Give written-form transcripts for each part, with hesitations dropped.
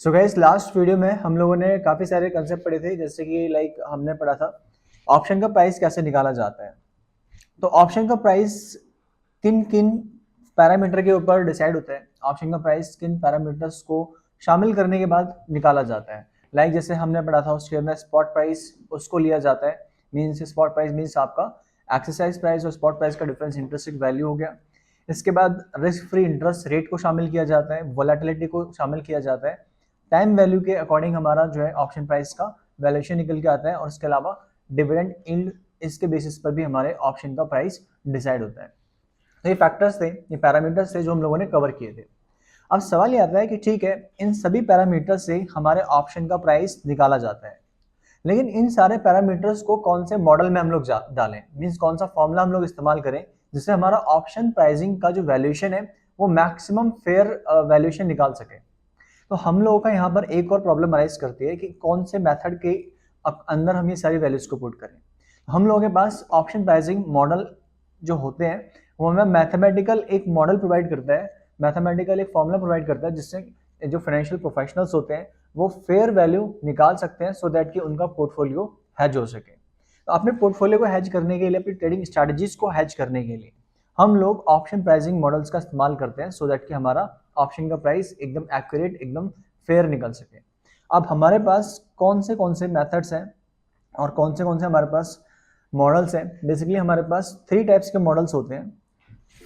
So guys last video में हम लोगों ने काफ़ी सारे कंसेप्ट पढ़े थे, जैसे कि हमने पढ़ा था ऑप्शन का प्राइस कैसे निकाला जाता है। तो ऑप्शन का प्राइस किन किन पैरामीटर के ऊपर डिसाइड होता है, ऑप्शन का प्राइस किन पैरामीटर्स को शामिल करने के बाद निकाला जाता है। जैसे हमने पढ़ा था उसके अंदर स्पॉट प्राइस उसको लिया जाता है, मीन्स स्पॉट प्राइस मीन्स आपका एक्सरसाइज प्राइस और स्पॉट प्राइस का डिफरेंस इंटरेस्ट वैल्यू हो गया। इसके बाद रिस्क फ्री इंटरेस्ट रेट को शामिल किया जाता है, वोलेटिलिटी को शामिल किया जाता है, टाइम वैल्यू के अकॉर्डिंग हमारा जो है ऑप्शन प्राइस का वैल्यूएशन निकल के आता है, और इसके अलावा डिविडेंड यील्ड, इसके बेसिस पर भी हमारे ऑप्शन का प्राइस डिसाइड होता है। तो ये फैक्टर्स थे, ये पैरामीटर्स थे जो हम लोगों ने कवर किए थे। अब सवाल ये आता है कि ठीक है, इन सभी पैरामीटर्स से हमारे ऑप्शन का प्राइस निकाला जाता है, लेकिन इन सारे पैरामीटर्स को कौन से मॉडल में हम लोग डालें, मीन्स कौन सा फॉर्मूला हम लोग इस्तेमाल करें जिससे हमारा ऑप्शन प्राइसिंग का जो वैल्यूएशन है वो मैक्सिमम फेयर वैल्यूएशन निकाल सके। तो हम लोगों का यहाँ पर एक और प्रॉब्लम अराइज करती है कि कौन से मेथड के अंदर हम ये सारी वैल्यूज को पुट करें। हम लोगों के पास ऑप्शन प्राइसिंग मॉडल जो होते हैं वो हमें मैथमेटिकल एक मॉडल प्रोवाइड करता है, मैथमेटिकल एक फॉर्मूला प्रोवाइड करता है जिससे जो फाइनेंशियल प्रोफेशनल्स होते हैं वो फेयर वैल्यू निकाल सकते हैं, सो दैट कि उनका पोर्टफोलियो हैज हो सके। तो अपने पोर्टफोलियो को हैज करने के लिए, अपनी ट्रेडिंग स्ट्रैटेजीज को हैज करने के लिए हम लोग ऑप्शन प्राइसिंग मॉडल्स का इस्तेमाल करते हैं, सो दैट कि हमारा ऑप्शन का प्राइस एकदम एक्यूरेट, एकदम फेयर निकल सके। अब हमारे पास कौन से मेथड्स हैं और कौन से हमारे पास मॉडल्स हैं। बेसिकली हमारे पास 3 टाइप्स के मॉडल्स होते हैं।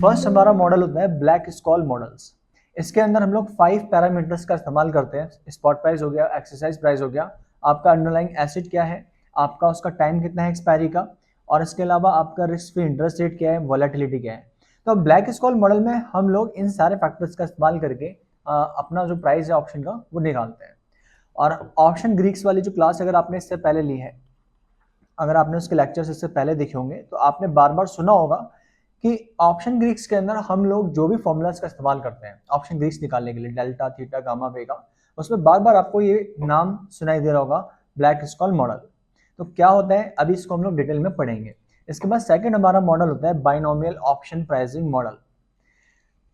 फर्स्ट हमारा मॉडल होता है ब्लैक स्कॉल मॉडल्स। इसके अंदर हम लोग 5 पैरामीटर्स का इस्तेमाल करते हैं। स्पॉट प्राइस हो गया, एक्सरसाइज प्राइस हो गया, आपका अंडरलाइंग एसेट क्या है, आपका उसका टाइम कितना है एक्सपायरी का, और इसके अलावा आपका रिस्क फ्री इंटरेस्ट रेट क्या है, वॉलेटिलिटी क्या है। तो ब्लैक स्कॉल मॉडल में हम लोग इन सारे फैक्टर्स का इस्तेमाल करके अपना जो प्राइस है ऑप्शन का वो निकालते हैं। और ऑप्शन ग्रीक्स वाली जो क्लास अगर आपने इससे पहले ली है, अगर आपने उसके लेक्चर्स इससे पहले देखे होंगे, तो आपने बार बार सुना होगा कि ऑप्शन ग्रीक्स के अंदर हम लोग जो भी फॉर्मूलाज का इस्तेमाल करते हैं ऑप्शन ग्रीक्स निकालने के लिए, डेल्टा, थीटा, गामा, वेगा, उसमें बार बार आपको ये नाम सुनाई दे रहा होगा, ब्लैक स्कॉल मॉडल। तो क्या होता है अभी इसको हम लोग डिटेल में पढ़ेंगे। इसके बाद सेकंड हमारा मॉडल होता है बाइनोमियल ऑप्शन प्राइसिंग मॉडल।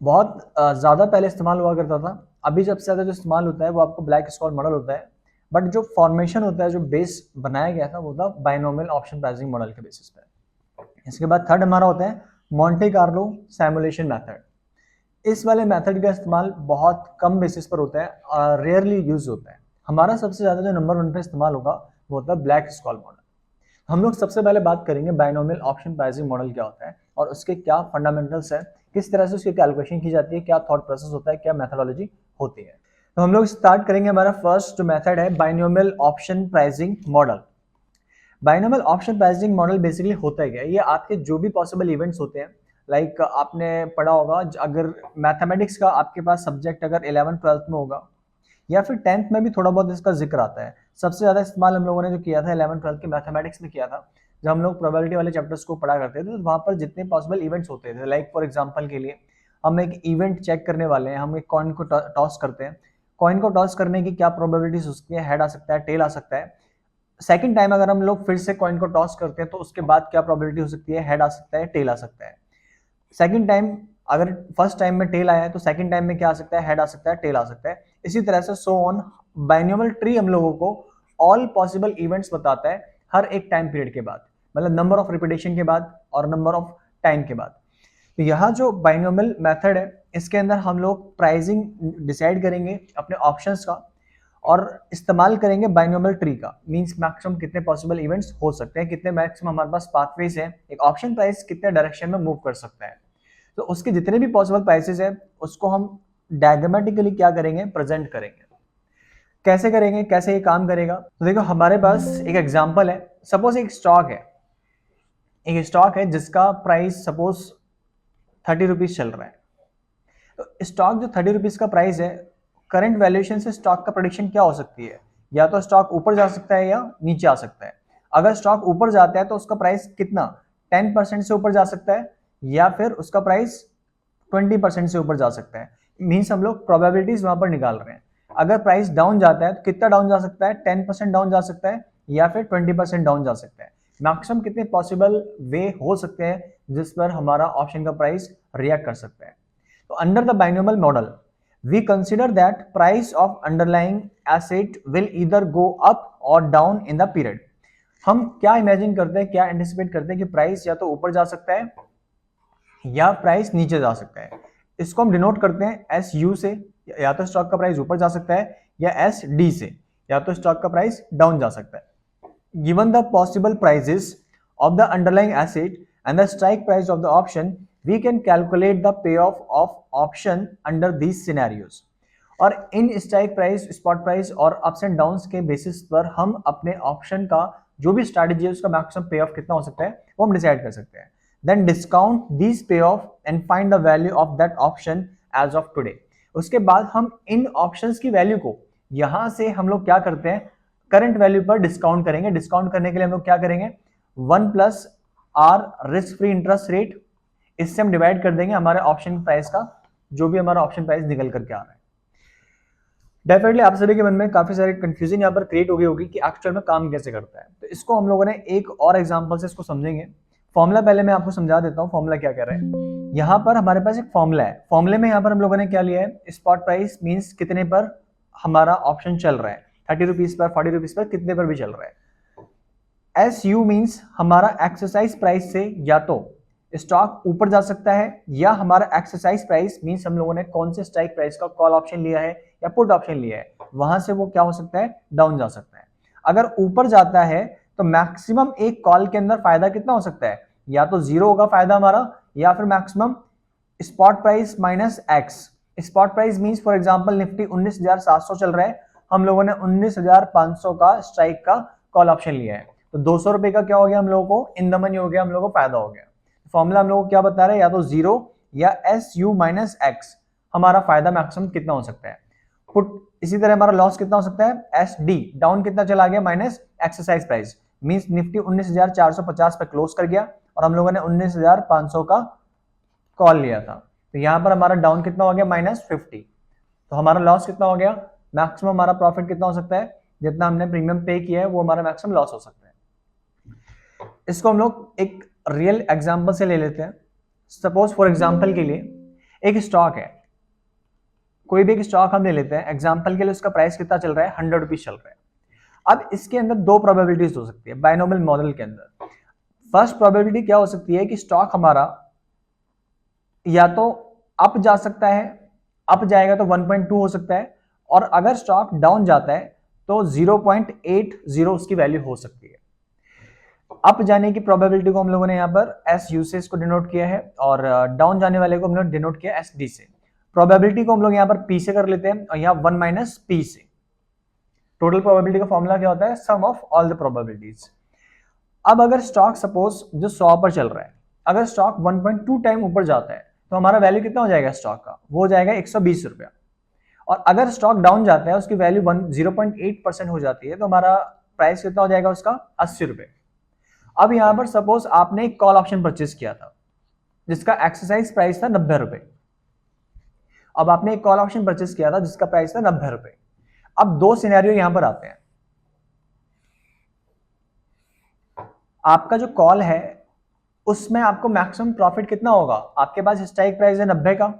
बहुत ज़्यादा पहले इस्तेमाल हुआ करता था, अभी सबसे ज़्यादा जो इस्तेमाल होता है वो आपको ब्लैक स्कॉल मॉडल होता है। बट जो फॉर्मेशन होता है, जो बेस बनाया गया था वो था बाइनोमियल ऑप्शन प्राइसिंग मॉडल के बेसिस पे। इसके बाद थर्ड हमारा होता है मॉन्टे कार्लो सिमुलेशन मेथड। इस वाले मेथड का इस्तेमाल बहुत कम बेसिस पर होता है और रेयरली यूज होता है। हमारा सबसे ज़्यादा जो नंबर 1 पे इस्तेमाल होगा वो होता है ब्लैक स्कॉल मॉडल। हम लोग सबसे पहले बात करेंगे बाइनोमियल ऑप्शन प्राइसिंग मॉडल क्या होता है और उसके क्या फंडामेंटल्स है, किस तरह से उसकी कैलकुलेशन की जाती है, क्या थॉट प्रोसेस होता है, क्या मेथोडोलॉजी होती है। तो हम लोग स्टार्ट करेंगे। हमारा फर्स्ट जो मेथड है binomial option pricing model. Binomial option pricing model basically होता है क्या, ये आपके जो भी पॉसिबल इवेंट्स होते हैं, आपने पढ़ा होगा, अगर मैथमेटिक्स का आपके पास सब्जेक्ट अगर 11th-12th में होगा या फिर 10th में भी थोड़ा बहुत इसका जिक्र आता है। सबसे ज़्यादा इस्तेमाल हम लोगों ने जो किया था 11th-12th के मैथमेटिक्स में किया था, जब हम लोग प्रोबेबिलिटी वाले चैप्टर्स को पढ़ा करते थे, तो वहाँ पर जितने पॉसिबल इवेंट्स होते थे, फॉर एग्जाम्पल के लिए हम एक इवेंट चेक करने वाले हैं, हम एक कॉइन को टॉस करते हैं। कॉइन को टॉस करने की क्या प्रोबेबिलिटीज हो सकती है, हेड आ सकता है, टेल आ सकता है। सेकंड टाइम अगर हम लोग फिर से कॉइन को टॉस करते हैं तो उसके बाद क्या प्रोबेबिलिटी हो सकती है, हेड आ सकता है, टेल आ सकता है। सेकंड टाइम अगर फर्स्ट टाइम में टेल आया है तो सेकंड टाइम में क्या आ सकता है, हेड आ सकता है, टेल आ सकता है। इसी तरह से सो ऑन। बाइनोमियल ट्री हम लोगों को ऑल पॉसिबल इवेंट्स बताता है हर एक टाइम पीरियड के बाद, मतलब नंबर ऑफ रिपीटेशन के बाद और नंबर ऑफ टाइम के बाद। तो यह जो बाइनोमियल मेथड है इसके अंदर हम लोग प्राइसिंग डिसाइड करेंगे अपने ऑप्शंस का और इस्तेमाल करेंगे बाइनोमियल ट्री का, मींस मैक्सिमम कितने पॉसिबल इवेंट्स हो सकते हैं, कितने मैक्सिमम हमारे पास पाथवेज है, एक ऑप्शन प्राइस कितने डायरेक्शन में मूव कर सकता है। तो उसके जितने भी पॉसिबल प्राइसेस है उसको हम डायग्रामेटिकली क्या करेंगे, प्रेजेंट करेंगे। कैसे करेंगे, कैसे ये काम करेगा, तो देखो हमारे पास एक एग्जांपल है। सपोज एक स्टॉक है, एक स्टॉक है जिसका प्राइस सपोज 30 रुपीज चल रहा है। तो स्टॉक जो 30 रुपीज का प्राइस है, करंट वैल्यूएशन से स्टॉक का प्रेडिक्शन क्या हो सकती है, या तो स्टॉक ऊपर जा सकता है या नीचे आ सकता है। अगर स्टॉक ऊपर जाता है तो उसका प्राइस कितना, 10% से ऊपर जा सकता है, या फिर उसका प्राइस 20% से ऊपर जा सकता है। मीन्स हम लोग प्रोबेबिलिटीज वहां पर निकाल रहे हैं। अगर प्राइस डाउन जाता है तो कितना डाउन जा सकता है, 10% डाउन जा सकता है या फिर 20% डाउन जा सकता है। मैक्सिमम कितने पॉसिबल वे हो सकते हैं जिस पर हमारा ऑप्शन का प्राइस रिएक्ट कर सकता है। तो under the binomial model we consider that price of underlying asset will either go up और डाउन इन द पीरियड। हम क्या इमेजिन करते हैं, क्या एंटिसिपेट करते हैं कि प्राइस या तो ऊपर जा सकता है या प्राइस नीचे जा सकता है। इसको हम डिनोट करते हैं एस यू से, या तो स्टॉक का प्राइस ऊपर जा सकता है, या एस डी से, या तो स्टॉक का प्राइस डाउन जा सकता है। Given the possible prices of the underlying asset and the strike price of the option, we can calculate the pay off option under these scenarios. और in strike price, spot price और ups and downs के basis पर हम अपने option का जो भी strategy है उसका मैक्सिमम पे ऑफ कितना हो सकता है वो हम डिसाइड कर सकते हैं। Then discount these payoff and find the value of that option as of today। उसके बाद हम इन ऑप्शंस की वैल्यू को यहां से हम लोग क्या करते हैं, करंट वैल्यू पर डिस्काउंट करेंगे। डिस्काउंट करने के लिए हम लोग क्या करेंगे, 1 plus r risk free interest rate, इससे हम डिवाइड कर देंगे हमारे ऑप्शन प्राइस का, जो भी हमारा ऑप्शन प्राइस निकल करके आ रहा है। डेफिनेटली आप सभी के मन में काफी सारे कंफ्यूजन यहाँ पर क्रिएट हो गई होगी कि एक्चुअल में काम कैसे करता है। तो इसको हम लोगों ने एक और एग्जांपल से इसको समझेंगे। फॉर्मूला पहले मैं आपको समझा देता हूँ, फॉर्मूला क्या कह रहा है। यहाँ पर हमारे पास एक फॉर्मूला है, फॉर्मूले में यहाँ पर हम लोगों ने क्या लिया है, स्पॉट प्राइस मींस कितने पर हमारा ऑप्शन चल रहा है, 30 रुपीज पर, 40 रुपीज पर, कितने पर भी चल रहा है। एस यू मीन्स हमारा एक्सरसाइज प्राइस से या तो स्टॉक ऊपर जा सकता है, या हमारा एक्सरसाइज प्राइस मींस हम लोगों ने कौन से स्ट्राइक प्राइस का कॉल ऑप्शन लिया है या पुट ऑप्शन लिया है, वहां से वो क्या हो सकता है, डाउन जा सकता है। अगर ऊपर जाता है तो मैक्सिमम एक कॉल के अंदर फायदा कितना हो सकता है, या तो जीरो होगा फायदा हमारा, या फिर maximum spot price minus x. Spot price means for example Nifty 19,700 चल रहा है, हम लोगों ने 19,500 का स्ट्राइक का कॉल ऑप्शन लिया है, तो 200 रुपए का क्या हो गया हम लोगों को, इन द मनी हो गया, हम लोगों को फायदा हो गया। फॉर्मूला हम लोगों को क्या बता रहे हैं, या तो जीरो या एस यू माइनस एक्स, हमारा फायदा मैक्सिमम कितना हो सकता है। पुट इसी तरह हमारा लॉस कितना हो सकता है, एस डी, डाउन कितना चला गया, minus exercise price means Nifty 19,450 पे क्लोज कर गया और हम लोगों ने 19,500 का कॉल लिया था, तो यहां पर हमारा डाउन कितना हो गया, -50। तो हमारा लॉस कितना हो गया, मैक्सिमम हमारा प्रॉफिट कितना हो सकता है, जितना हमने प्रीमियम पे किया है वो हमारा मैक्सिमम लॉस हो सकता है। इसको हम लोग एक रियल एग्जांपल से ले लेते हैं। सपोज फॉर एग्जांपल के लिए एक स्टॉक है, कोई भी एक स्टॉक हम ले लेते हैं एग्जांपल के लिए, उसका प्राइस कितना चल रहा है, 100 रुपीज चल रहा है। अब इसके अंदर दो प्रोबेबिलिटीज हो सकती है बायनोमियल मॉडल के अंदर। फर्स्ट प्रोबेबिलिटी क्या हो सकती है कि स्टॉक हमारा या तो अप जा सकता है, अप जाएगा तो 1.2 हो सकता है, और अगर स्टॉक डाउन जाता है तो 0.80 उसकी वैल्यू हो सकती है। अप जाने की प्रोबेबिलिटी को हम लोगों ने यहाँ पर एस यू से इसको डिनोट किया है, और डाउन जाने वाले को हमने डिनोट किया एस डी से। प्रोबेबिलिटी को हम लोग यहाँ पर पी से कर लेते हैं, और यहाँ 1 माइनस पी से। टोटल प्रोबेबिलिटी का फॉर्मूला क्या होता है, सम ऑफ ऑल द प्रोबेबिलिटीज। अब अगर स्टॉक सपोज जो 100 पर चल रहा है, अगर स्टॉक 1.2 टाइम ऊपर जाता है तो हमारा वैल्यू कितना हो जाएगा स्टॉक का, वो हो जाएगा 120 रुपया। और अगर स्टॉक डाउन जाता है, उसकी वैल्यू 0.8% हो जाती है, तो हमारा प्राइस कितना हो जाएगा उसका, 80 रुपए। अब यहां पर सपोज आपने एक कॉल ऑप्शन परचेज किया था जिसका एक्सरसाइज प्राइस था 90 रुपए। अब आपने एक कॉल ऑप्शन परचेज किया था जिसका प्राइस था 90 रुपए। अब दो सिनेरियो यहां पर आते हैं। आपका जो कॉल है उसमें आपको मैक्सिमम प्रॉफिट कितना होगा, आपके पास स्ट्राइक प्राइस है 90 का।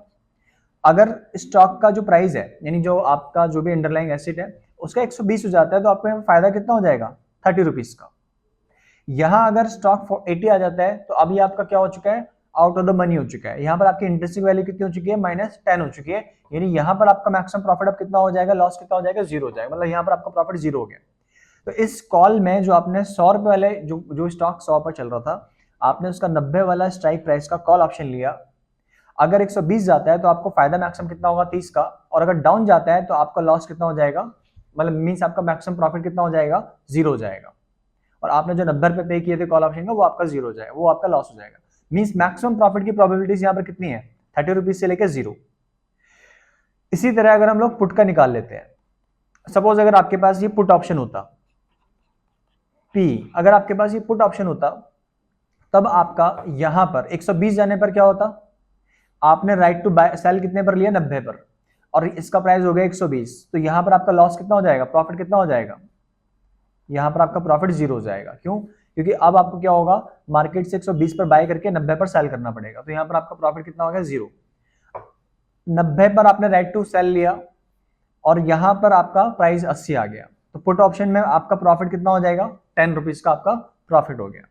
अगर स्टॉक का जो प्राइस है, यानी जो आपका जो भी अंडरलाइंग एसेट है उसका 120 हो जाता है, तो आपको फायदा कितना हो जाएगा, 30 रुपीज का। यहां अगर स्टॉक 80 आ जाता है तो अभी आपका क्या हो चुका है, आउट ऑफ द मनी हो चुका है। यहां पर आपकी इंटरेस्ट वैल्यू कितनी हो चुकी है, -10 हो चुकी है। यानी यहां पर आपका मैक्सिमम प्रॉफिट अब कितना हो जाएगा, लॉस कितना हो जाएगा, 0 हो जाएगा। मतलब यहां पर आपका प्रॉफिट 0 हो गया। तो इस कॉल में जो आपने 100 रुपए वाले जो स्टॉक 100 पर चल रहा था, आपने उसका 90 वाला स्ट्राइक प्राइस का कॉल ऑप्शन लिया। अगर 120 जाता है तो आपको फायदा मैक्सिमम कितना होगा, 30 का। और अगर डाउन जाता है तो आपका लॉस कितना हो जाएगा, मतलब मींस आपका मैक्सिमम प्रॉफिट कितना हो जाएगा, 0 हो जाएगा। और आपने जो 90 रुपए पे किए थे कॉल ऑप्शन का, वो आपका 0 हो जाएगा, वो आपका लॉस हो जाएगा। मींस मैक्सिमम प्रॉफिट की प्रोबेबिलिटीज यहाँ पर कितनी है, 30 रुपीज से लेकर 0। इसी तरह अगर हम लोग पुट का निकाल लेते हैं, सपोज अगर आपके पास ये पुट ऑप्शन होता पी, अगर आपके पास ये पुट ऑप्शन होता, तब आपका यहां पर 120 जाने पर क्या होता, आपने राइट टू बाय सेल कितने पर लिया, 90 पर, और इसका प्राइस हो गया 120। तो यहां पर आपका लॉस कितना हो जाएगा, प्रॉफिट कितना हो जाएगा, यहां पर आपका प्रॉफिट 0 हो जाएगा। क्यों, क्योंकि अब आपको क्या होगा, मार्केट से 120 पर बाय करके 90 पर सेल करना पड़ेगा। तो यहां पर आपका प्रॉफिट कितना हो गया, 0। 90 पर आपने राइट टू सेल लिया और यहां पर आपका प्राइस 80 आ गया, तो पुट ऑप्शन में आपका प्रॉफिट कितना हो जाएगा, 10 रुपीज का आपका प्रॉफिट हो गया।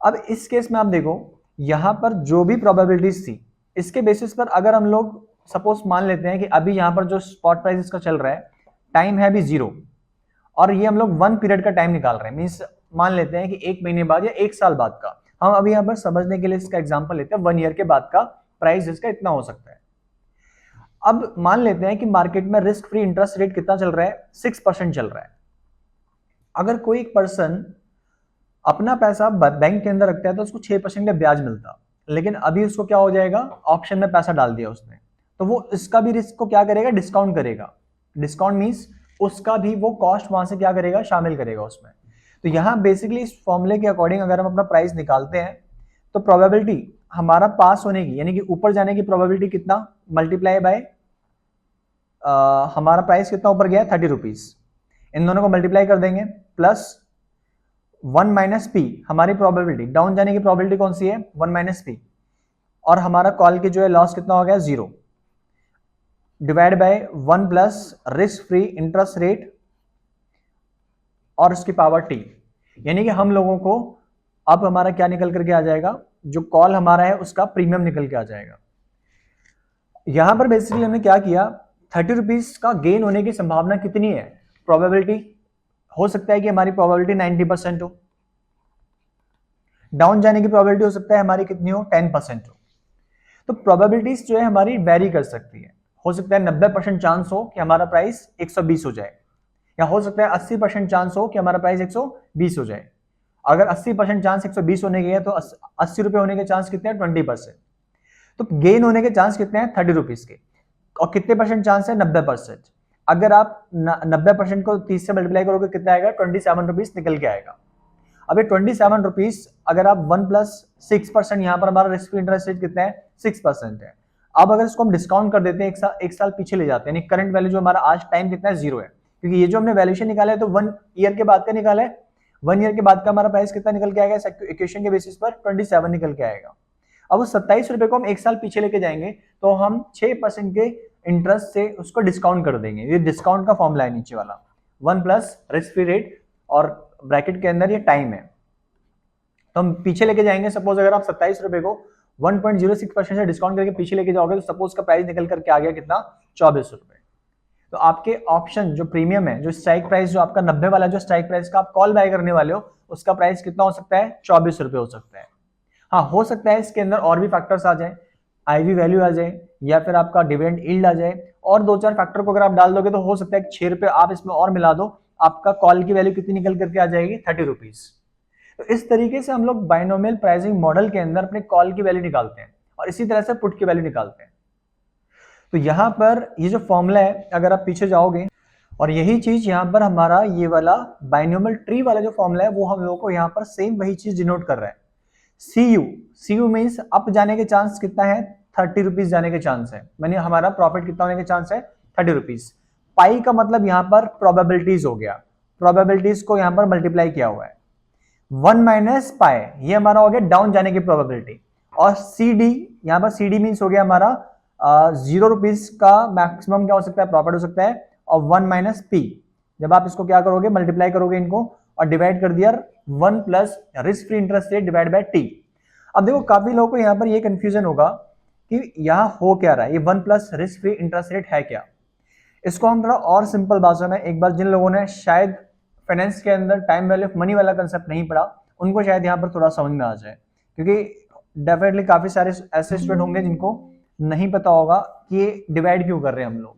अब इस केस में आप देखो यहां पर जो भी प्रोबेबिलिटीज थी इसके बेसिस पर अगर हम लोग सपोज मान लेते हैं कि अभी यहां पर जो स्पॉट प्राइस इसका चल रहा है टाइम है अभी 0 और ये हम लोग 1 पीरियड का टाइम निकाल रहे हैं, मींस मान लेते हैं कि 1 महीने बाद या 1 साल बाद का, हम अभी यहां पर समझने के लिए इसका एग्जांपल लेते हैं 1 ईयर के बाद का प्राइस इसका इतना हो सकता है। अब मान लेते हैं कि मार्केट में रिस्क फ्री इंटरेस्ट रेट कितना चल रहा है, 6% चल रहा है। अगर कोई एक पर्सन अपना पैसा बैंक के अंदर रखता है तो उसको 6% का ब्याज मिलता, लेकिन अभी उसको क्या हो जाएगा, ऑप्शन में पैसा डाल दिया उसने, तो वो इसका भी रिस्क को क्या करेगा, डिस्काउंट करेगा। डिस्काउंट मींस उसका भी वो कॉस्ट वहां से क्या करेगा, शामिल करेगा उसमें। तो यहां बेसिकली इस फॉर्मूले के अकॉर्डिंग अगर हम अपना प्राइस निकालते हैं तो प्रोबेबिलिटी हमारा पास होने की यानी कि ऊपर जाने की प्रोबेबिलिटी कितना, मल्टीप्लाई बाय हमारा प्राइस कितना ऊपर गया, 30 रुपीज, इन दोनों को मल्टीप्लाई कर देंगे प्लस 1 माइनस पी, हमारी प्रोबेबिलिटी डाउन जाने की प्रोबेबिलिटी कौन सी है, 1 माइनस पी, और हमारा कॉल की जो है लॉस कितना हो गया, 0, divide by 1 plus risk free interest rate और उसकी पावर टी, यानी कि हम लोगों को अब हमारा क्या निकल करके आ जाएगा, जो कॉल हमारा है उसका प्रीमियम निकल के आ जाएगा। यहां पर बेसिकली हमने क्या किया, 30 रुपीज का गेन होने की संभावना कितनी है, प्रोबेबिलिटी हो सकता है कि हमारी प्रोबेबिलिटी 90% हो, डाउन जाने की प्रोबेबिलिटी हो सकता है हमारी कितनी हो, 10% हो। तो प्रोबेबिलिटीज जो है हमारी वेरी कर सकती है, हो सकता है 90% चांस हो कि हमारा प्राइस 120 हो जाए, या हो सकता है 80% चांस हो कि हमारा प्राइस 120 हो जाए। अगर 80% चांस 120 होने के है तो 80 रुपए होने के चांस कितने हैं, 20%। तो गेन होने के चांस कितने हैं, 30 रुपीज के, और कितने परसेंट चांस है, 90%। अगर आप 90% को 30 से मल्टीप्लाई करोगे कितना आएगा, 27 रुपीज निकल के आएगा। अब ये 27 रुपीज अगर आप 1 प्लस 6%, यहाँ पर हमारा रिस्क फ्री इंटरेस्ट रेट कितना है, 6% है। अब अगर इसको हम डिस्काउंट कर देते हैं, एक साल पीछे ले जाते हैं, यानी करंट वैल्यू जो हमारा आज टाइम कितना है, 0 है, क्योंकि ये जो हमने वैल्यूएशन निकाला है तो 1 ईयर के बाद का निकाला है, 1 ईयर के बाद का हमारा प्राइस कितना निकल के आएगा, इक्वेशन के बेसिस पर 27 निकल के आएगा। अब उस 27 रुपए को हम एक साल पीछे लेके जाएंगे तो हम 6% के इंटरेस्ट से उसको डिस्काउंट कर देंगे। ये डिस्काउंट का फॉर्मूला है नीचे वाला, 1 प्लस रिस्क फ्री रेट और ब्रैकेट के अंदर ये टाइम है, तो हम पीछे लेके जाएंगे। सपोज अगर आप 27 रुपए को 1.06% से डिस्काउंट करके पीछे लेके जाओगे तो सपोज का प्राइस निकल करके आ गया कितना, 24 रुपए। तो आपके ऑप्शन जो प्रीमियम है, जो स्ट्राइक प्राइस जो आपका 90 वाला जो स्ट्राइक प्राइस का आप कॉल बाय करने वाले हो, उसका प्राइस कितना हो सकता है, 24 रुपए हो सकता है। हाँ, हो सकता है इसके अंदर और भी फैक्टर्स आ जाए, आईवी वैल्यू आ जाए, या फिर आपका डिविडेंड यील्ड आ जाए, और 2-4 फैक्टर को अगर आप डाल दोगे तो हो सकता है 6 रुपए आप इसमें और मिला दो, आपका कॉल की वैल्यू कितनी निकल करके आ जाएगी, 30 रुपीज। तो इस तरीके से हम लोग बाइनोमियल प्राइसिंग मॉडल के अंदर अपने कॉल की वैल्यू निकालते हैं और इसी तरह से पुट की वैल्यू निकालते हैं। तो यहां पर ये जो फॉर्मूला है, अगर आप पीछे जाओगे और यही चीज यहां पर हमारा ये वाला बाइनोमियल ट्री वाला जो फॉर्मूला है वो हम लोगों को यहां पर सेम वही चीज डिनोट कर रहा है। CU मीन्स अप जाने के चांस कितना है, 30 रुपीज जाने के चांस है, मैंने हमारा प्रॉफिट कितना होने के चांस है, 30 रुपीज। पाई का मतलब यहां पर प्रोबेबिलिटीज हो गया, प्रोबेबिलिटीज को यहां पर मल्टीप्लाई किया हुआ है। 1 माइनस पाई ये हमारा हो गया डाउन जाने की प्रोबेबिलिटी, और CD यहां पर CD मीन्स हो गया हमारा 0 रुपीज का मैक्सिमम क्या हो सकता है, प्रॉफिट हो सकता है, और 1 माइनस पी, जब आप इसको क्या करोगे, मल्टीप्लाई करोगे इनको और डिवाइड कर दिया 1 plus risk free interest rate divide by T. अब देखो काफी लोगों को यहाँ पर ये कंफ्यूजन होगा कि यहाँ हो क्या रहा है, ये 1 plus risk free interest rate है क्या। इसको हम थोड़ा और सिंपल भाषा में, एक बार जिन लोगों ने शायद फाइनेंस के अंदर टाइम वैल्यू ऑफ मनी वाला कंसेप्ट नहीं पढ़ा, उनको शायद यहाँ पर थोड़ा समझ में आ जाए, क्योंकि डेफिनेटली काफी सारे ऐसे स्टूडेंट होंगे जिनको नहीं पता होगा कि ये डिवाइड क्यों कर रहे हैं हम लोग।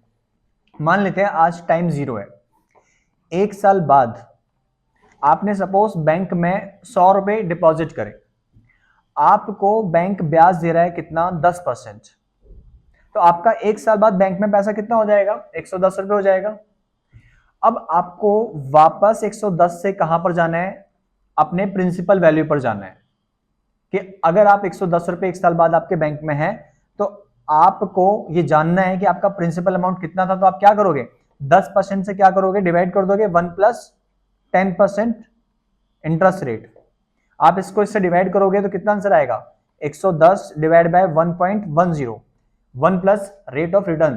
मान लेते हैं आज टाइम 0 है, एक साल बाद आपने सपोज बैंक में 100 रुपए डिपॉजिट करे, आपको बैंक ब्याज दे रहा है कितना, 10%, तो आपका एक साल बाद बैंक में पैसा कितना हो जाएगा, 110 रुपए हो जाएगा। अब आपको वापस 110 से कहां पर जाना है, अपने प्रिंसिपल वैल्यू पर जाना है, कि अगर आप 110 रुपए एक साल बाद आपके बैंक में है तो आपको ये जानना है कि आपका प्रिंसिपल अमाउंट कितना था, तो आप क्या करोगे, 10% से क्या करोगे, डिवाइड कर दोगे 1 प्लस 10% इंटरेस्ट रेट। आप इसको इससे डिवाइड करोगे तो कितना आंसर आएगा, 110 divide by 1.10, 1 plus rate of return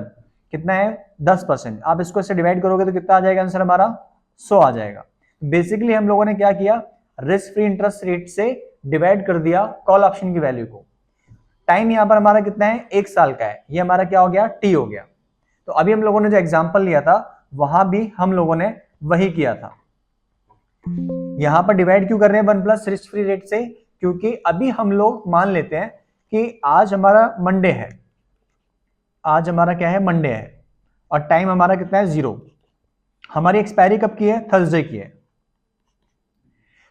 कितना है 10%। आप इसको इससे डिवाइड करोगे तो कितना आ जाएगा आंसर हमारा 100 आ जाएगा। बेसिकली हम लोगों ने क्या किया, रिस्क फ्री इंटरेस्ट रेट से डिवाइड कर दिया कॉल ऑप्शन की वैल्यू को। टाइम यहां पर हमारा कितना है 1 साल का है, ये हमारा क्या हो गया टी हो गया। तो अभी हम लोगों ने जो एग्जांपल लिया था वहां भी हम लोगों ने वही किया था। यहां पर डिवाइड क्यों कर रहे हैं 1 प्लस रिस्क फ्री रेट से, क्योंकि अभी हम लोग मान लेते हैं कि आज हमारा मंडे है, आज हमारा क्या है मंडे है, और टाइम हमारा कितना है 0। हमारी एक्सपायरी कब की है, थर्सडे की है।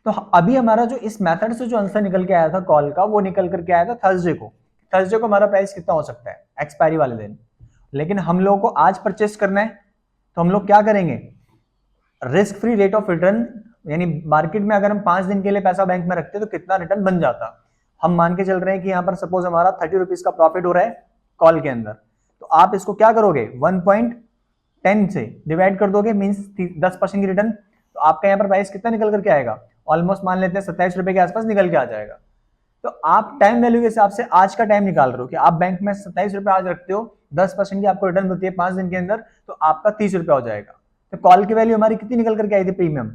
तो अभी हमारा जो इस मेथड से जो आंसर निकल के आया था कॉल का, वो निकल करके आया था थर्सडे को। थर्सडे को हमारा प्राइस कितना हो सकता है एक्सपायरी वाले दिन, लेकिन हम लोगों को आज परचेस करना है, तो हम लोग क्या करेंगे, risk free rate of return, यानी मार्केट में अगर हम 5 दिन के लिए पैसा बैंक में रखते तो कितना रिटर्न बन जाता। हम मान के चल रहे हैं कि यहाँ पर सपोज हमारा 30 रुपीज का प्रॉफिट हो रहा है कॉल के अंदर, तो आप इसको क्या करोगे 1.10 से डिवाइड कर दोगे, मीन्स 10% की रिटर्न। तो आपका यहाँ पर प्राइस कितना निकल करके आएगा, ऑलमोस्ट मान लेते हैं 27 रुपए के आसपास निकल के आ जाएगा। तो आप टाइम वैल्यू के हिसाब से आज का टाइम निकाल रहे हो कि आप बैंक में 27 रुपए आज रखते हो, 10% की आपको रिटर्न होती है 5 दिन के अंदर, तो आपका 30 रुपए हो जाएगा। तो कॉल की वैल्यू हमारी कितनी निकल करके आई थी, प्रीमियम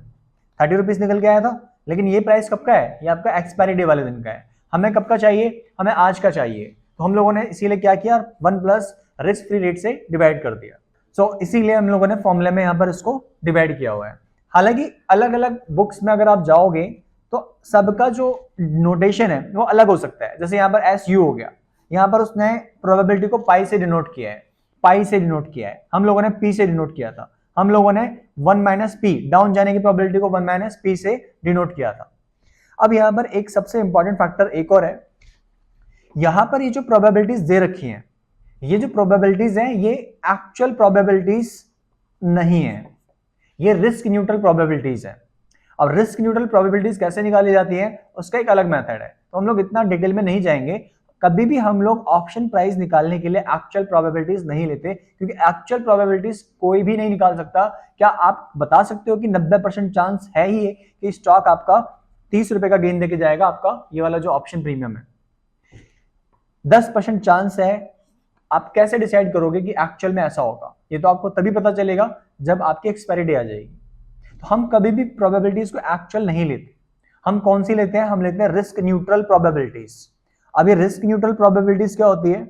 30 रुपीज निकल के आया था, लेकिन ये प्राइस कब का है, ये आपका एक्सपायरी डे वाले दिन का है। हमें कब का चाहिए, हमें आज का चाहिए, तो हम लोगों ने इसीलिए क्या किया 1 प्लस रिस्क फ्री रेट से डिवाइड कर दिया। सो इसीलिए हम लोगों ने फॉर्मूले में यहाँ पर इसको डिवाइड किया हुआ है। हालांकि अलग अलग बुक्स में अगर आप जाओगे तो सबका जो नोटेशन है वो अलग हो सकता है। जैसे यहाँ पर एस यू हो गया, यहाँ पर उसने प्रोबेबिलिटी को पाई से डिनोट किया है, पाई से डिनोट किया है, हम लोगों ने पी से डिनोट किया था। हम लोगों ने 1 माइनस पी, डाउन जाने की प्रोबेबिलिटी को 1 माइनस पी से डिनोट किया था। अब यहाँ पर एक सबसे इंपॉर्टेंट फैक्टर एक और है, यहाँ पर ये जो प्रोबेबिलिटीज दे रखी हैं, ये जो प्रोबेबिलिटीज हैं ये एक्चुअल प्रोबेबिलिटीज नहीं है, ये रिस्क न्यूट्रल प्रोबेबिलिटीज है। अब रिस्क न्यूट्रल प्रोबेबिलिटीज कैसे निकाली जाती है उसका एक अलग मेथड है, तो हम लोग इतना डिटेल में नहीं जाएंगे। कभी भी हम लोग ऑप्शन प्राइस निकालने के लिए एक्चुअल प्रोबेबिलिटीज नहीं लेते, क्योंकि एक्चुअल प्रोबेबिलिटीज कोई भी नहीं निकाल सकता। क्या आप बता सकते हो कि 90% चांस है ही है कि स्टॉक आपका 30 रुपए का गेन देके जाएगा, आपका ये वाला जो ऑप्शन प्रीमियम है 10% चांस है। आप कैसे डिसाइड करोगे कि एक्चुअल में ऐसा होगा, ये तो आपको तभी पता चलेगा जब आपकी एक्सपायरी डे आ जाएगी। तो हम कभी भी प्रोबेबिलिटीज को एक्चुअल नहीं लेते, हम कौन सी लेते हैं, हम लेते हैं रिस्क न्यूट्रल प्रोबेबिलिटीज। अब ये रिस्क न्यूट्रल प्रोबेबिलिटीज क्या होती है,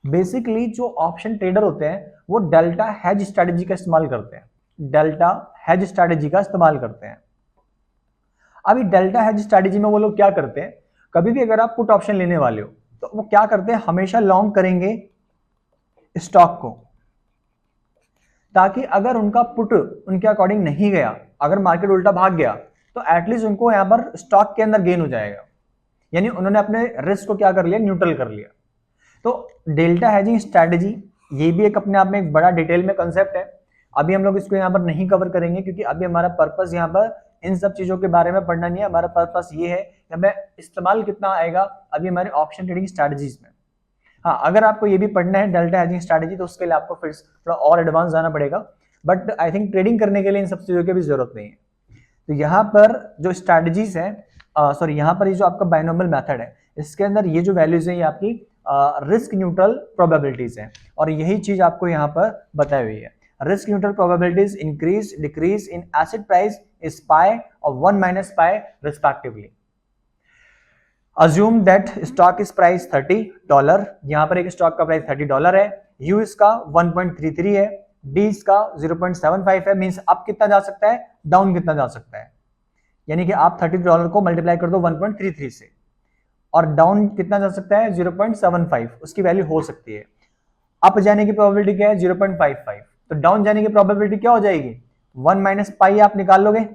बेसिकली जो ऑप्शन ट्रेडर होते हैं वो डेल्टा हेज स्ट्रेटेजी का इस्तेमाल करते हैं, डेल्टा हेज स्ट्रेटेजी का इस्तेमाल करते हैं। अभी डेल्टा हेज स्ट्रेटेजी में वो लोग क्या करते हैं, कभी भी अगर आप पुट ऑप्शन लेने वाले हो तो वो क्या करते हैं, हमेशा लॉन्ग करेंगे स्टॉक को, ताकि अगर उनका पुट उनके अकॉर्डिंग नहीं गया, अगर मार्केट उल्टा भाग गया, तो एटलीस्ट उनको यहां पर स्टॉक के अंदर गेन हो जाएगा, यानी उन्होंने अपने रिस्क को क्या कर लिया, न्यूट्रल कर लिया। तो डेल्टा हेजिंग स्ट्रैटेजी ये भी एक अपने आप में एक बड़ा डिटेल में कंसेप्ट है। अभी हम लोग इसको यहाँ पर नहीं कवर करेंगे, क्योंकि अभी हमारा पर्पस यहाँ पर इन सब चीजों के बारे में पढ़ना नहीं है। हमारा पर्पस ये है कि हमें इस्तेमाल कितना आएगा अभी हमारे ऑप्शन ट्रेडिंग स्ट्रैटेजीज में। हाँ, अगर आपको ये भी पढ़ना है डेल्टा हेजिंग स्ट्रैटेजी, तो उसके लिए आपको फिर थोड़ा और एडवांस जाना पड़ेगा, बट आई थिंक ट्रेडिंग करने के लिए इन सब चीजों की भी जरूरत नहीं है। तो यहाँ पर जो स्ट्रैटेजीज है, सॉरी यहाँ पर ये जो आपका बायनोमियल मेथड है, इसके अंदर ये जो वैल्यूज है ये आपकी रिस्क न्यूट्रल प्रोबेबिलिटीज है, और यही चीज आपको यहाँ पर बताई हुई है। Risk neutral probabilities increase decrease in asset price is pi और 1 minus pi respectively. Assume that stock is price $30, यहाँ पर एक स्टॉक का प्राइस $30 है, U इसका 1.33 है, D इसका 0.75 है, मींस अप कितना जा सकता है, डाउन कितना जा सकता है, यानी कि आप $30 को मल्टीप्लाई कर दो 1.33 से, और डाउन कितना जा सकता है 0.75, उसकी वैल्यू हो सकती है। अप जाने की प्रोबेबिलिटी क्या है 0.55, तो डाउन जाने की प्रोबेबिलिटी क्या हो जाएगी 1 माइनस पाई, आप निकाल लोगे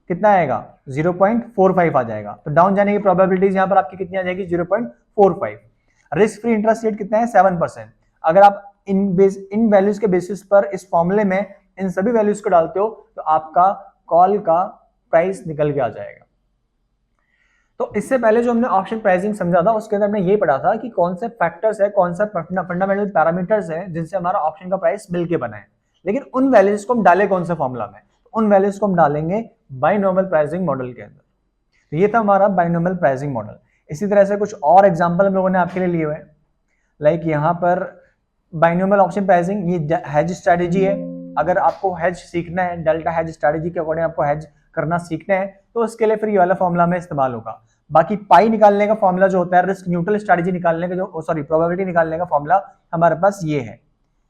कितना आएगा 0.45 आ जाएगा। तो डाउन जाने की प्रोबेबिलिटीज यहां पर आपकी कितनी आ जाएगी 0.45। रिस्क फ्री इंटरेस्ट रेट कितना है 7%। अगर आप इन वैल्यूज के बेसिस पर इस फॉर्मूले में इन सभी वैल्यूज को डालते हो तो आपका कॉल का प्राइस निकल के आ जाएगा। तो इससे पहले जो हमने ऑप्शन प्राइसिंग समझा था उसके अंदर हमने ये पढ़ा था कि कौन से फैक्टर्स है, कौन सा फंडामेंटल पैरामीटर्स है जिनसे हमारा ऑप्शन का प्राइस मिलके बना है, लेकिन उन वैल्यूज को हम डाले कौन से फॉर्मूला में, उन वैल्यूज को हम डालेंगे बाइनोमियल प्राइसिंग मॉडल के अंदर। तो ये था हमारा बाइनोमियल प्राइसिंग मॉडल। इसी तरह से कुछ और एग्जांपल हम लोगों ने आपके लिए लिए हुए हैं। लाइक यहाँ पर बाइनोमियल ऑप्शन प्राइसिंग ये हेज स्ट्रेटेजी है। अगर आपको हेज सीखना है, डेल्टा हेज स्ट्रेटेजी के अकॉर्डिंग आपको हेज करना सीखना है तो उसके लिए फिर ये वाला फॉर्मूला में इस्तेमाल होगा। बाकी पाई निकालने का फॉर्मूला जो होता है, रिस्क न्यूट्रल स्ट्रेटेजी निकालने का जो प्रोबेबिलिटी निकालने का फॉर्मूला हमारे पास ये है।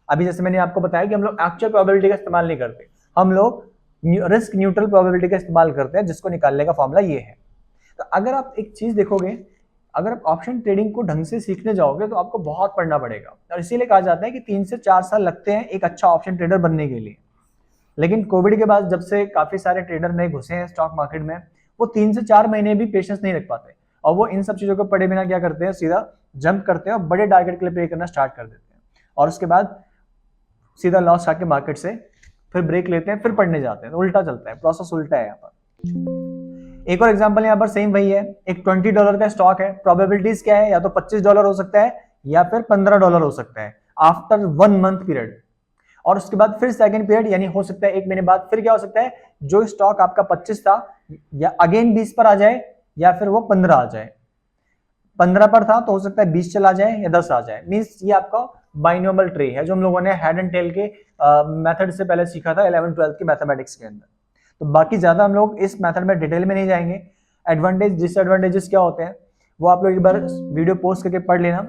अभी जैसे मैंने आपको बताया कि हम लोग एक्चुअल प्रोबेबिलिटी का इस्तेमाल नहीं करते, हम लोग रिस्क न्यूट्रल प्रोबेबिलिटी का इस्तेमाल करते हैं, जिसको निकालने का फॉर्मूला ये है। तो अगर आप एक चीज देखोगे, अगर आप ऑप्शन ट्रेडिंग को ढंग से सीखने जाओगे तो आपको बहुत पढ़ना पड़ेगा, और इसीलिए कहा जाता है कि 3 से 4 साल लगते हैं एक अच्छा ऑप्शन ट्रेडर बनने के लिए। लेकिन कोविड के बाद जब से काफी सारे ट्रेडर नए घुसे हैं स्टॉक मार्केट में, वो 3 से 4 महीने भी पेशेंस नहीं रख पाते, और वो इन सब चीजों को पढ़े बिना क्या करते हैं, सीधा जंप करते हैं और बड़े टारगेट के लिए प्ले करना स्टार्ट कर देते हैं, और उसके बाद सीधा लॉस आके मार्केट से फिर ब्रेक लेते हैं, फिर पढ़ने जाते हैं। तो उल्टा चलता है, प्रोसेस उल्टा है यहाँ पर। एक और एग्जांपल यहाँ पर सेम वही है, एक $20 का स्टॉक है, प्रोबेबिलिटीज क्या है, या तो $25 हो सकता है या फिर $15 हो सकता है आफ्टर 1 मंथ पीरियड, और उसके बाद फिर सेकंड पीरियड यानी हो सकता है 1 महीने बाद फिर क्या हो सकता है, जो स्टॉक आपका 25 था या अगेन 20 पर आ जाए, या फिर वो 15 आ जाए। 15 पर था तो हो सकता है 20 चला जाए या 10 आ जाए। मींस ये आपका बाइनोमियल ट्री है जो हम लोगों ने हेड एंड टेल के मेथड से पहले सीखा था 11th-12th की मैथमेटिक्स के अंदर। तो बाकी ज्यादा हम लोग इस मेथड में डिटेल में नहीं जाएंगे। एडवांटेज डिसएडवांटेजेस क्या होते हैं वो आप लोग एक बार वीडियो पोस्ट करके पढ़ लेना।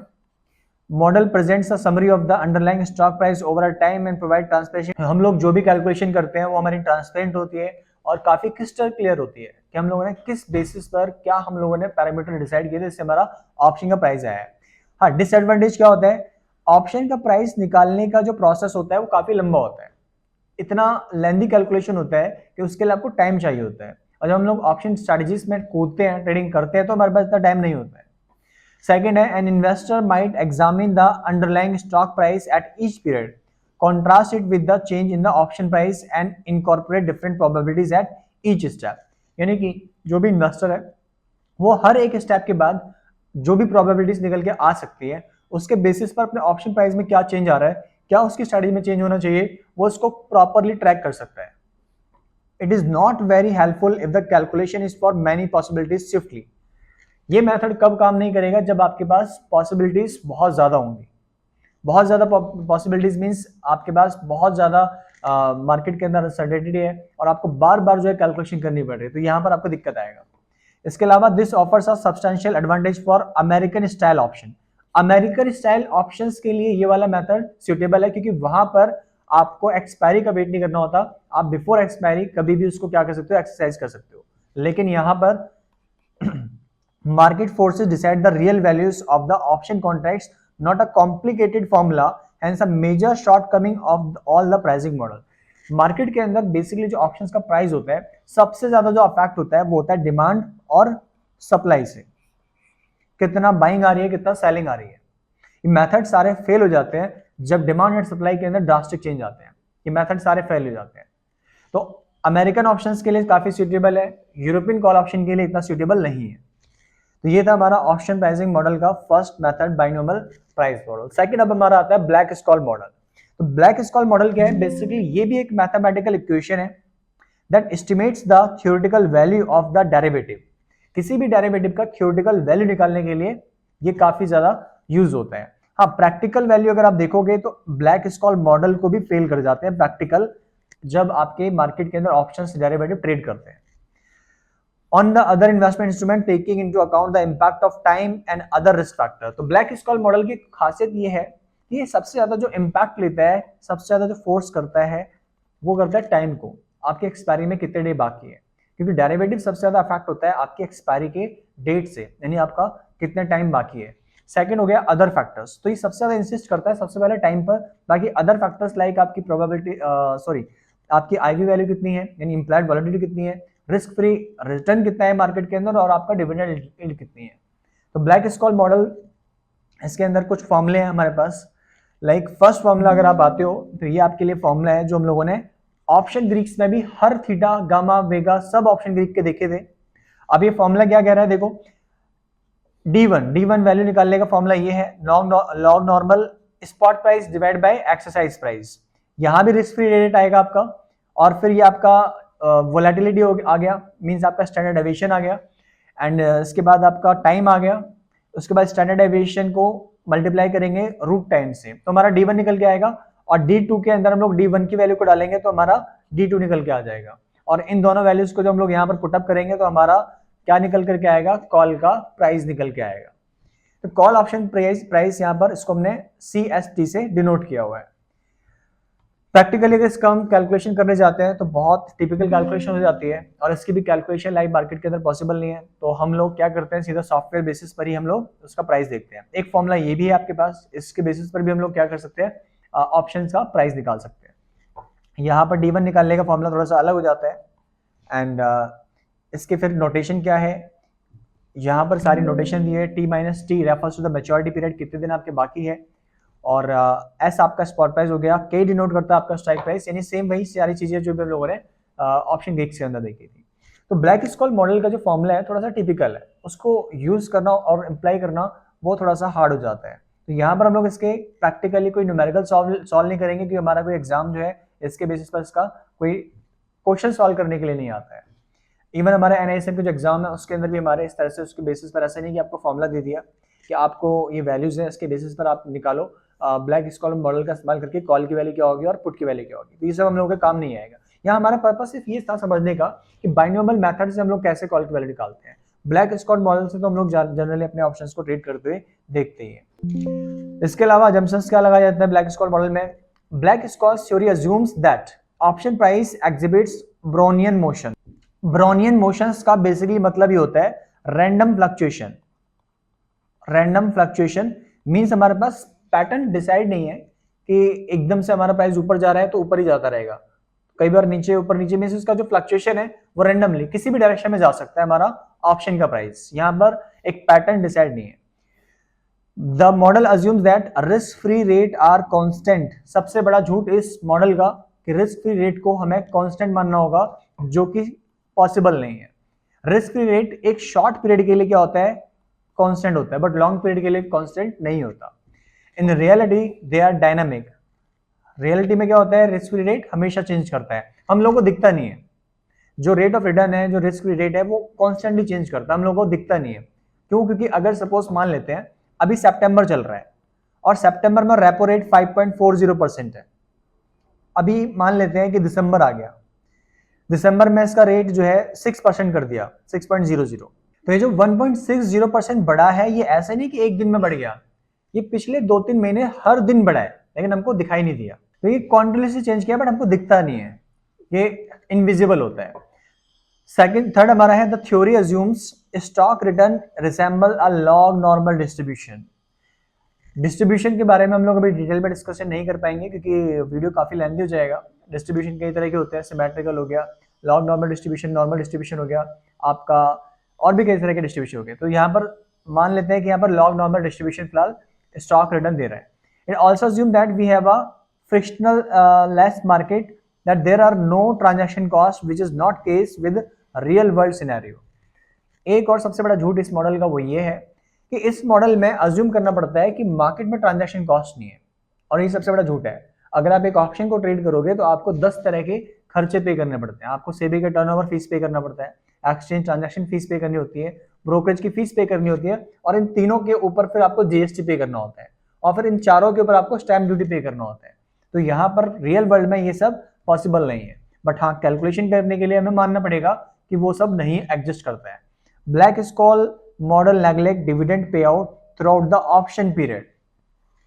Model presents a summary of the underlying stock price over a time and provide transparency. हम लोग जो भी कैलकुलेशन करते हैं वो हमारी ट्रांसपेरेंट होती है और काफी क्रिस्टल क्लियर होती है कि हम लोगों ने किस बेसिस पर क्या हम लोगों ने पैरामीटर डिसाइड किए थे, इससे हमारा ऑप्शन का प्राइस आया है। हाँ, डिसएडवांटेज क्या होता है, ऑप्शन का प्राइस निकालने का जो प्रोसेस होता है वो काफी लंबा होता है, इतना लेंथी कैलकुलेशन होता है कि उसके लिए आपको टाइम चाहिए होता है, और जब हम लोग ऑप्शन स्ट्रेटजीज में कूदते हैं, ट्रेडिंग करते हैं, तो हमारे पास इतना टाइम नहीं होता है। सेकंड है, an investor might examine the underlying stock price at each period, contrast it with the change in the option price and incorporate different probabilities at each step। यानी कि जो भी इन्वेस्टर है वो हर एक स्टेप के बाद जो भी प्रोबेबिलिटीज निकल के आ सकती है उसके बेसिस पर अपने ऑप्शन प्राइस में क्या चेंज आ रहा है, क्या उसकी स्ट्रेटजी में चेंज होना चाहिए, वो उसको प्रॉपरली ट्रैक कर सकता है। It is not very helpful if the calculation is for many possibilities swiftly. ये मेथड कब काम नहीं करेगा, जब आपके पास पॉसिबिलिटीज बहुत ज्यादा होंगी। बहुत ज्यादा पॉसिबिलिटीज मींस आपके पास बहुत ज्यादा मार्केट के अंदर अनसर्टेनिटी है और आपको बार बार जो है कैलकुलेशन करनी पड़ रही है, तो यहाँ पर आपको दिक्कत आएगा। इसके अलावा this offers a substantial advantage for American style option. American style options के लिए ये वाला मेथड सुटेबल है, क्योंकि वहां पर आपको एक्सपायरी का वेट नहीं करना होता, आप बिफोर एक्सपायरी कभी भी उसको क्या कर सकते हो, एक्सरसाइज कर सकते हो। लेकिन यहाँ पर market forces decide the real values of the option contracts, not a complicated formula, hence a major shortcoming of all the pricing model। Market के अंदर बेसिकली जो ऑप्शंस का प्राइस होता है, सबसे ज्यादा जो अफेक्ट होता है वो होता है डिमांड और सप्लाई से, कितना बाइंग आ रही है, कितना सेलिंग आ रही है। ये मेथड सारे फेल हो जाते हैं जब डिमांड एंड सप्लाई के अंदर ड्रास्टिक चेंज आते हैं, ये मेथड सारे फेल हो जाते हैं। तो अमेरिकन ऑप्शंस के लिए काफी सुटेबल है, यूरोपियन कॉल ऑप्शन के लिए इतना सुटेबल नहीं है। तो ये था हमारा ऑप्शन प्राइसिंग मॉडल का first method, binomial price model. Second अब हमारा आता है ब्लैक स्कॉल मॉडल। तो ब्लैक स्कॉल मॉडल क्या है, बेसिकली ये भी एक मैथमेटिकल इक्वेशन है that estimates the theoretical value of the derivative. किसी भी डेरिवेटिव का थ्योरेटिकल वैल्यू निकालने के लिए ये काफी ज्यादा यूज होता है। हाँ, प्रैक्टिकल वैल्यू अगर आप देखोगे तो ब्लैक स्कॉल मॉडल को भी फेल कर जाते हैं प्रैक्टिकल, जब आपके मार्केट के अंदर ऑप्शंस डेरिवेटिव ट्रेड करते हैं। On the other investment instrument taking into account the impact of time and other risk factor। तो ब्लैक स्कॉल मॉडल की खासियत ये है कि ये सबसे ज्यादा जो इम्पैक्ट लेता है, सबसे ज्यादा जो फोर्स करता है वो करता है टाइम को, आपके एक्सपायरी में कितने डे बाकी है, क्योंकि डेरिवेटिव सबसे ज्यादा अफेक्ट होता है आपकी एक्सपायरी के डेट से, यानी आपका कितने टाइम बाकी है। सेकंड हो गया अदर फैक्टर्स, तो ये सबसे ज्यादा इंसिस्ट करता है सबसे पहले टाइम पर, बाकी अदर फैक्टर्स लाइक आपकी प्रोबेबिलिटी आपकी आईवी वैल्यू कितनी है, यानी इंप्लाइड वॉलेटिलिटी कितनी है, रिस्क फ्री रिटर्न कितना है मार्केट के अंदर, और आपका डिविडेंड यील्ड कितनी है। तो ब्लैक स्कॉल मॉडल, इसके अंदर कुछ फॉर्मूले हैं हमारे पास। लाइक फर्स्ट फॉर्मूला अगर आप आते हो तो ये आपके लिए फॉर्मूला है जो हम लोगों ने ऑप्शन ग्रीक्स में भी हर थीटा गामा वेगा सब ऑप्शन ग्रीक के देखे थे। अब ये फॉर्मूला क्या कह रहा है, देखो D1 वैल्यू निकालने का फॉर्मूला ये है, log normal spot price divide by exercise price. यहां भी रिस्क फ्री रेट आएगा आपका, और फिर ये आपका वोलेटिलिटी आ गया, मींस आपका स्टैंडर्ड डेविएशन आ गया, एंड इसके बाद आपका टाइम आ गया। उसके बाद स्टैंडर्ड डेविएशन को मल्टीप्लाई करेंगे √10 से तो हमारा D1 निकल के आएगा, और D2 के अंदर हम लोग D1 की वैल्यू को डालेंगे तो हमारा D2 निकल के आ जाएगा, और इन दोनों वैल्यूज को जब हम लोग यहाँ पर पुटअप करेंगे तो हमारा क्या निकल करके आएगा, कॉल का प्राइस निकल के आएगा। तो कॉल ऑप्शन प्राइस यहाँ पर इसको हमने CST से डिनोट किया हुआ है। प्रैक्टिकली अगर इसका हम कैलकुलेशन करने जाते हैं तो बहुत टिपिकल कैलकुलेशन हो जाती है, और इसकी भी कैलकुलेशन लाइव मार्केट के अंदर पॉसिबल नहीं है, तो हम लोग क्या करते हैं सीधा सॉफ्टवेयर बेसिस पर ही हम लोग उसका प्राइस देखते हैं। एक फॉर्मूला ये भी है आपके पास, इसके बेसिस पर भी हम लोग क्या कर सकते हैं, ऑप्शंस का प्राइस निकाल सकते हैं। यहाँ पर D1 निकालने का फॉर्मूला थोड़ा सा अलग हो जाता है, एंड इसके फिर नोटेशन क्या है, यहाँ पर सारी नोटेशन दी है। T-T refers to the maturity period, कितने दिन आपके बाकी है, और S आपका स्पॉट प्राइस हो गया, K डिनोट करता है आपका स्ट्राइक प्राइस, यानी सेम वही सारी चीजें जो भी हम लोगों ने ऑप्शन गेट्स के अंदर देखी थी। तो ब्लैक स्कॉल मॉडल का जो फॉर्मूला है थोड़ा सा टिपिकल है, उसको यूज करना और अप्लाई करना वो थोड़ा सा हार्ड हो जाता है। तो यहाँ पर हम लोग इसके प्रैक्टिकली कोई न्यूमेरिकल सॉल्व नहीं करेंगे, क्योंकि हमारा कोई एग्जाम जो है इसके बेसिस पर इसका कोई क्वेश्चन सॉल्व करने के लिए नहीं आता है। इवन हमारे NISM के जो एग्जाम है उसके अंदर भी हमारे इस तरह से उसके बेसिस पर ऐसा नहीं कि आपको फॉर्मूला दे दिया कि आपको ये वैल्यूज है, इसके बेसिस पर आप निकालो ब्लैक स्कॉल मॉडल का इस्तेमाल करके कॉल की वैल्यू क्या होगी और पुट की वैल्यू क्या होगी। तो ये सब हम लोगों का काम नहीं आएगा। यहाँ हमारा पर्पस सिर्फ ये था समझने का कि बाइनोमियल मेथड से हम लोग कैसे कॉल की वैल्यू निकालते हैं। ब्लैक स्कॉल मॉडल से तो हम लोग जनरली अपने ऑप्शंस को ट्रेड करते हुए देखते हैं। इसके अलावा जम्पशंस क्या लगाया जाता है ब्लैक स्कॉल मॉडल में? Black Scholes theory assumes that option price exhibits Brownian motion. Brownian motions का बेसिकली मतलब ही होता है random fluctuation. Random fluctuation means हमारे पास पैटर्न डिसाइड नहीं है कि एकदम से हमारा प्राइस ऊपर जा रहा है तो ऊपर ही जाता रहेगा, कई बार नीचे ऊपर नीचे मींस उसका जो फ्लक्चुएशन है वो रैंडमली किसी भी डायरेक्शन में जा सकता है हमारा ऑप्शन का प्राइस। यहां पर एक पैटर्न डिसाइड नहीं है। The model assumes that risk free rate are constant. सबसे बड़ा झूठ इस मॉडल का कि रिस्क फ्री रेट को हमें कांस्टेंट मानना होगा, जो कि पॉसिबल नहीं है। रिस्क फ्री रेट एक शॉर्ट पीरियड के लिए क्या होता है, कांस्टेंट होता है, बट लॉन्ग पीरियड के लिए कांस्टेंट नहीं होता। In reality they are dynamic. Reality में क्या होता है, रिस्क फ्री रेट हमेशा चेंज करता है, हम लोगों को दिखता नहीं है। जो रेट ऑफ रिटर्न है, जो रिस्क फ्री रेट है, वो कॉन्स्टेंटली चेंज करता है, हम लोगों को दिखता नहीं है। क्यों? क्योंकि अगर सपोज मान लेते हैं अभी सितंबर चल रहा है और सितंबर में रेपो रेट 5.40% है। अभी मान लेते हैं कि दिसंबर आ गया, दिसंबर में इसका रेट जो है 6% कर दिया, 6.00। तो ये जो 1.60% बढ़ा है, ये ऐसा नहीं कि एक दिन में बढ़ गया, ये पिछले 2-3 महीने हर दिन बढ़ा है, लेकिन हमको दिखाई नहीं दिया। तो ये कॉन्टिन्यूसली चेंज किया बट हमको दिखता नहीं है, ये इनविजिबल होता है। थर्ड हमारा है the theory assumes stock return resemble a log normal distribution. Distribution के बारे में हम लोग अभी डिटेल में डिस्कशन नहीं कर पाएंगे क्योंकि वीडियो काफी लेंथी हो जाएगा। डिस्ट्रीब्यूशन कई तरह के होते हैं, सिमेट्रिकल हो गया, log normal distribution, normal distribution हो गया आपका, और भी कई तरह के डिस्ट्रीब्यूशन हो गए। तो यहाँ पर मान लेते हैं कि यहाँ पर लॉग नॉर्मल डिस्ट्रीब्यूशन फिलहाल स्टॉक रिटर्न दे रहा है। It also assume that we have a frictional less market, that there are no transaction cost, which is not case with real world scenario. एक और सबसे बड़ा झूठ इस मॉडल का वो ये है कि इस मॉडल में अज्यूम करना पड़ता है कि मार्केट में ट्रांजैक्शन कॉस्ट नहीं है, और ये सबसे बड़ा झूठ है। अगर आप एक ऑप्शन को ट्रेड करोगे तो आपको 10 तरह के खर्चे पे करने पड़ते हैं। आपको सेबी का टर्नओवर फीस पे करना पड़ता है, एक्सचेंज ट्रांजैक्शन फीस पे करनी होती है, ब्रोकरेज की फीस पे करनी होती है, और इन तीनों के ऊपर फिर आपको जीएसटी पे करना होता है, और फिर इन चारों के ऊपर आपको स्टैम्प ड्यूटी पे करना होता है। तो यहाँ पर रियल वर्ल्ड में ये सब पॉसिबल नहीं है, बट हाँ कैलकुलेशन करने के लिए हमें मानना पड़ेगा कि वो सब नहीं एग्जिस्ट करता है। Black Scholes model neglect dividend pay out through out the option period.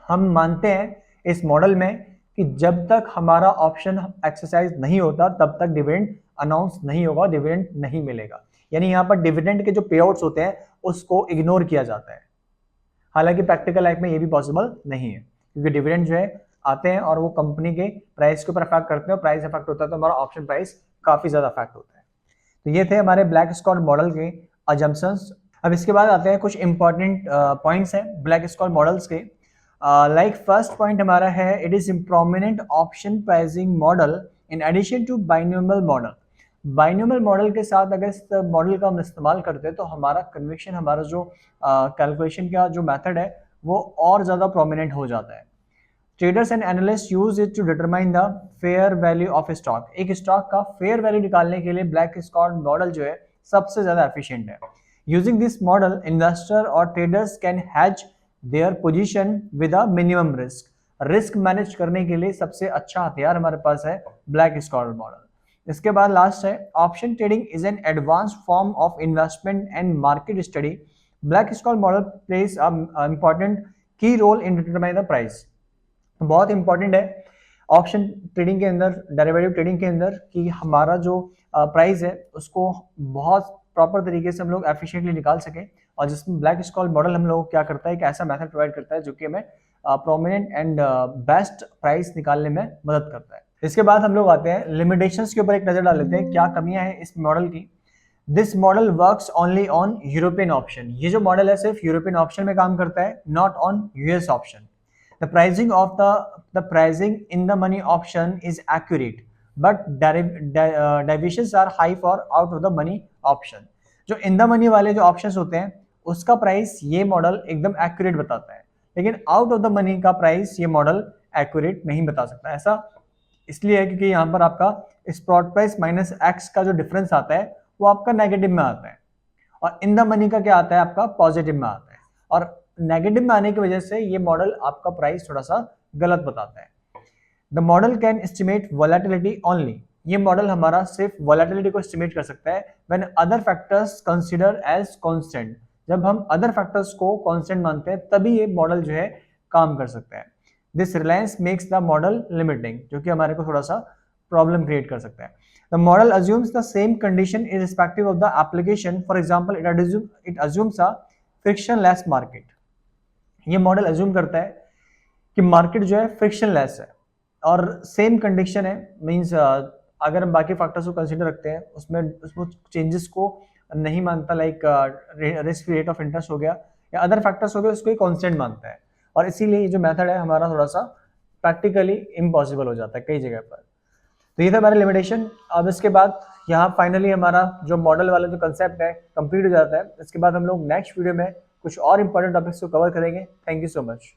हम मानते हैं इस मॉडल में कि जब तक हमारा ऑप्शन एक्सरसाइज नहीं होता तब तक डिविडेंड अनाउंस नहीं होगा, डिविडेंड नहीं मिलेगा। यानी यहाँ पर डिविडेंड के जो पे आउट्स होते हैं उसको इग्नोर किया जाता है। हालांकि प्रैक्टिकल लाइफ में ये भी पॉसिबल नहीं है, क्योंकि डिविडेंड जो है आते हैं और वो कंपनी के प्राइस के ऊपर अफेक्ट करते हैं, और प्राइस अफेक्ट होता है तो हमारा ऑप्शन प्राइस काफी ज्यादा अफेक्ट होता है। तो ये थे हमारे ब्लैक स्कॉल मॉडल के अजम्पशंस। अब इसके बाद आते हैं कुछ इंपॉर्टेंट पॉइंट्स हैं ब्लैक स्कॉल मॉडल्स के। लाइक फर्स्ट पॉइंट हमारा है, it is prominent option pricing model in addition to binomial model. Binomial model के साथ अगर इस मॉडल का हम इस्तेमाल करते हैं तो हमारा कन्विक्शन, हमारा जो कैलकुलेशन का जो मेथड है वो और ज़्यादा प्रोमिनेंट हो जाता है। Traders and analyst use it to determine the fair value of stock. एक स्टॉक का फेयर वैल्यू निकालने के लिए ब्लैक स्कॉल मॉडल जो है सबसे ज़्यादा एफिशिएंट है। यूजिंग दिस मॉडल इन्वेस्टर और traders can has their position with a minimum risk. Risk manage करने के लिए सबसे अच्छा हथियार हमारे पास है ब्लैक स्क्वाड मॉडल। इसके बाद लास्ट है option trading is an advance form of investment and market study. Black Scholes model plays important key role in determine the price. बहुत इंपॉर्टेंट है ऑप्शन ट्रेडिंग के अंदर, डेरिवेटिव ट्रेडिंग के अंदर, कि हमारा जो प्राइस है उसको बहुत प्रॉपर तरीके से हम लोग एफिशिएंटली निकाल सकें। और जिसमें ब्लैक स्क्वाड मॉडल हम लोग क्या करता है, एक ऐसा मेथड प्रोवाइड करता है जो कि हमें प्रोमिनेंट एंड बेस्ट प्राइस निकालने में मदद करता है। इसके बाद हम लोग आते हैं लिमिटेशंस के ऊपर एक नजर डाल लेते हैं, क्या कमियां हैं इस मॉडल की। This model works only on European option. ये जो मॉडल है सिर्फ यूरोपियन ऑप्शन में काम करता है, not on US option. The pricing of the pricing in the money option is accurate, but deviations are high for out of the money option. जो in the money वाले जो options होते हैं उसका प्राइस ये मॉडल एकदम accurate बताता है, लेकिन आउट ऑफ द मनी का प्राइस ये मॉडल एक्यूरेट नहीं बता सकता। ऐसा इसलिए है क्योंकि यहाँ पर आपका स्पॉट प्राइस माइनस एक्स का जो डिफरेंस आता है वो आपका नेगेटिव में आता है, और इन द मनी का क्या आता है आपका पॉजिटिव में आता है। और नेगेटिव में आने की वजह से ये मॉडल आपका प्राइस थोड़ा सा गलत बताता है। The model can estimate volatility only. ये मॉडल हमारा सिर्फ वोलेटिलिटी को एस्टिमेट कर सकता है when other factors consider as constant. जब हम अदर फैक्टर्स को कांस्टेंट मानते हैं तभी ये मॉडल जो है काम कर सकता है। This Reliance makes the model limiting, जो कि हमारे को थोड़ा सा प्रॉब्लम क्रिएट कर सकता है। The model assumes the same condition irrespective of the application. For example it assumes a frictionless market. ये मॉडल अज्यूम करता है कि मार्केट जो है फ्रिक्शनलेस है और सेम कंडीशन है, मींस अगर हम बाकी फैक्टर्स को कंसीडर रखते हैं उसमें चेंजेस को नहीं मानता, like risk rate of interest हो गया या अदर फैक्टर्स हो गए, उसको कांस्टेंट मानता है। और इसीलिए ये जो मेथड है हमारा थोड़ा सा प्रैक्टिकली इम्पॉसिबल हो जाता है कई जगह पर। तो ये था हमारा लिमिटेशन। अब इसके बाद यहाँ फाइनली हमारा जो मॉडल वाला जो कंसेप्ट है कंप्लीट हो जाता है। इसके बाद हम लोग नेक्स्ट वीडियो में कुछ और इंपॉर्टेंट टॉपिक्स को कवर करेंगे। Thank you so much.